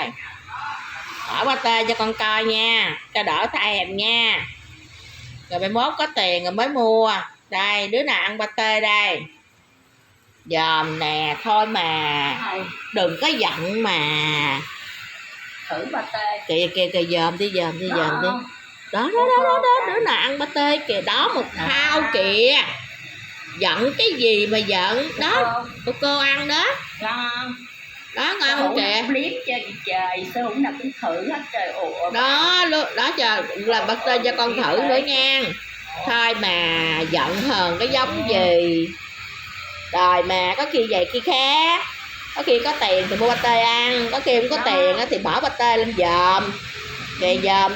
coi. Bỏ pate cho con coi nha, cho đỡ thèm nha. Rồi mai mốt có tiền rồi mới mua. Đây, đứa nào ăn pate đây? Dòm nè, thôi mà. Đừng có giận mà. Thử pate. Kìa, dòm đi. Đó, đứa nào ăn pate kìa, đó một thao kìa. Giận cái gì mà giận. Đó, cô ăn đó. Đó, ngon không kìa. Clip cho trời, sao không nào cũng thử hết trời. Ủa. Đó trời, làm pate cho con thử nữa nha. Thôi mà giận hờn cái giống gì. Rồi mà có khi vậy khi khác. Có khi có tiền thì mua pate ăn, có khi không có tiền thì bỏ pate lên dòm. Kìa dòm.